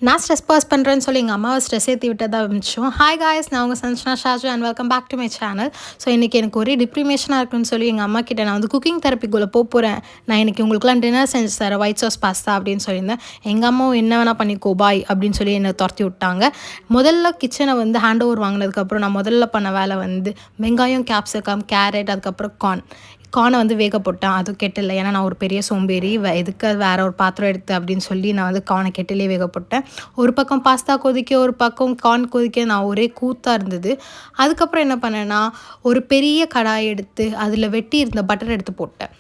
நான் stress pass பண்ணுறேன்னு சொல்லி எங்கள் அம்மாவை ஸ்ட்ரெஸ் ஏற்றி விட்டதா இருந்துச்சோம். ஹாய் காய்ஸ், நான் உங்கள் Sanjana Shaju and welcome back to my channel. So இன்றைக்கி எனக்கு ஒரே டிப்ரிமேஷனாக இருக்குன்னு சொல்லி எங்கள் அம்மா கிட்டே நான் வந்து குக்கிங் தெரப்பிக்குள்ளே போகிறேன். நான் இன்றைக்கி உங்களுக்குலாம் டின்னர் செஞ்சு தரேன், ஒயிட் சாஸ் பாஸ்தா அப்படின்னு சொல்லியிருந்தேன். எங்கள் அம்மாவும் என்ன வேணால் பண்ணிக்கோ பாய் அப்படின்னு சொல்லி என்னை துரத்தி விட்டாங்க. முதல்ல கிச்சனை வந்து ஹேண்ட் ஓவர் வாங்கினதுக்கப்புறம் நான் முதல்ல பண்ண வேலை வந்து வெங்காயம், கேப்சிகம், கேரட், அதுக்கப்புறம் கார்னை வந்து வேக போட்டேன். அது கெட்டில், ஏன்னா நான் ஒரு பெரிய சோம்பேறி, எதுக்கு வேறு ஒரு பாத்திரம் எடுத்து அப்படின்னு சொல்லி நான் வந்து கார்னை கெட்டிலே வேக போட்டேன். ஒரு பக்கம் பாஸ்தா கொதிக்க, ஒரு பக்கம் கார்ன் கொதிக்க, நான் ஒரே கூத்தாக இருந்தது. அதுக்கப்புறம் என்ன பண்ணேன்னா, ஒரு பெரிய கடாய் எடுத்து அதில் வெட்டி இருந்த பட்டர் எடுத்து போட்டேன்.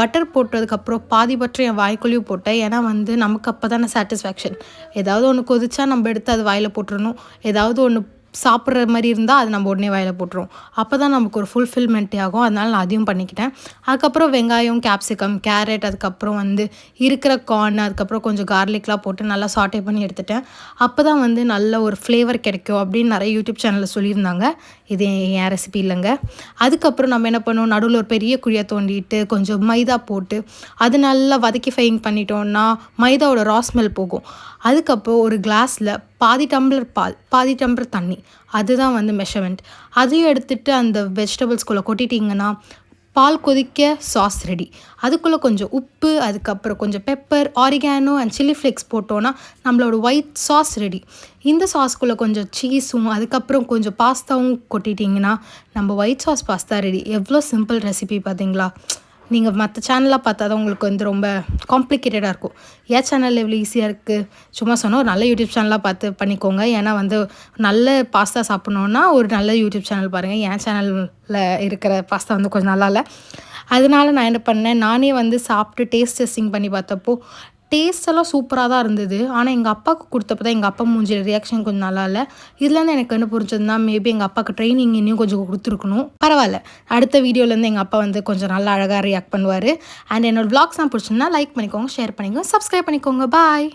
பட்டர் போட்டதுக்கப்புறம் பாதி பட்டர் என் வாய்க்குள்ளேயும் போட்டேன். ஏன்னா வந்து நமக்கு அப்போ தானே சாட்டிஸ்ஃபேக்ஷன். ஏதாவது ஒன்று கொதிச்சா நம்ம எடுத்து அது வாயில் போட்டுடணும். ஏதாவது ஒன்று சாப்பிட்ற மாதிரி இருந்தால் அது நம்ம உடனே வாயில் போட்டுரும். அப்போ தான் நமக்கு ஒரு ஃபுல்ஃபில்மெண்ட்டே ஆகும். அதனால் நான் அதையும் பண்ணிக்கிட்டேன். அதுக்கப்புறம் வெங்காயம், கேப்சிகம், கேரட், அதுக்கப்புறம் வந்து இருக்கிற கார்ன், அதுக்கப்புறம் கொஞ்சம் கார்லிக்லாம் போட்டு நல்லா சாட்டே பண்ணி எடுத்துட்டேன். அப்போ தான் வந்து நல்ல ஒரு ஃப்ளேவர் கிடைக்கும் அப்படின்னு நிறைய யூடியூப் சேனலில் சொல்லியிருந்தாங்க. இது என் ரெசிபி இல்லைங்க. அதுக்கப்புறம் நம்ம என்ன பண்ணுவோம், நடுவில் ஒரு பெரிய குழியை தோண்டிட்டு கொஞ்சம் மைதா போட்டு அது நல்லா வதக்கி ஃப்ரைங் பண்ணிட்டோம்னா மைதாவோட ரா ஸ்மெல் போகும். அதுக்கப்புறம் ஒரு கிளாஸில் பாதி டம்ளர் பால், பாதி டம்ளர் தண்ணி, அதுதான் வந்து மெஷர்மெண்ட். அதையும் எடுத்துகிட்டு அந்த வெஜிடபிள்ஸ்குள்ளே கொட்டிட்டிங்கன்னா பால் கொதிக்க சாஸ் ரெடி. அதுக்குள்ளே கொஞ்சம் உப்பு, அதுக்கப்புறம் கொஞ்சம் pepper, oregano and chilli flakes போட்டோன்னா நம்மளோட ஒயிட் சாஸ் ரெடி. இந்த சாஸ்க்குள்ளே கொஞ்சம் சீஸும் அதுக்கப்புறம் கொஞ்சம் பாஸ்தாவும் கொட்டிட்டிங்கன்னா நம்ம ஒயிட் சாஸ் பாஸ்தா ரெடி. எவ்வளோ சிம்பிள் ரெசிபி பார்த்தீங்களா? நீங்கள் மற்ற சேனலாக பார்த்தா தான் உங்களுக்கு வந்து ரொம்ப காம்ப்ளிகேட்டடாக இருக்கும். என் சேனல் எவ்வளோ ஈஸியாக இருக்குது. சும்மா சொன்னால் ஒரு நல்ல யூடியூப் சேனலாக பார்த்து பண்ணிக்கோங்க. ஏன்னா வந்து நல்ல பாஸ்தா சாப்பிட்ணுன்னா ஒரு நல்ல யூடியூப் சேனல் பாருங்கள். என் சேனலில் இருக்கிற பாஸ்தா வந்து கொஞ்சம் நல்லா இல்லை. அதனால நான் என்ன பண்ணேன், நானே வந்து சாப்பிட்டு டேஸ்ட் டெஸ்டிங் பண்ணி பார்த்தப்போ டேஸ்ட்டெல்லாம் சூப்பராக தான் இருந்தது. ஆனால் எங்கள் அப்பாவுக்கு கொடுத்தப்போ தான் எங்கள் அப்பா மூஞ்சில் ரியாக்ஷன் கொஞ்சம் நல்லா இல்லை. இதுலேருந்து எனக்கு என்ன புரிஞ்சதுன்னா, மேபி எங்கள் அப்பாவுக்கு ட்ரைனிங் இன்னும் கொஞ்சம் கொடுத்துருக்கணும். பரவாயில்ல, அடுத்த வீடியோலேருந்து எங்கள் அப்பா வந்து கொஞ்சம் நல்லா அழகாக ரியாக்ட் பண்ணுவார். அண்ட் என்னோடய விளாக்ஸ்லாம் பிடிச்சிருந்தா லைக் பண்ணிக்கோங்க, ஷேர் பண்ணிக்கோங்க, சப்ஸ்கிரைப் பண்ணிக்கோங்க. பாய்.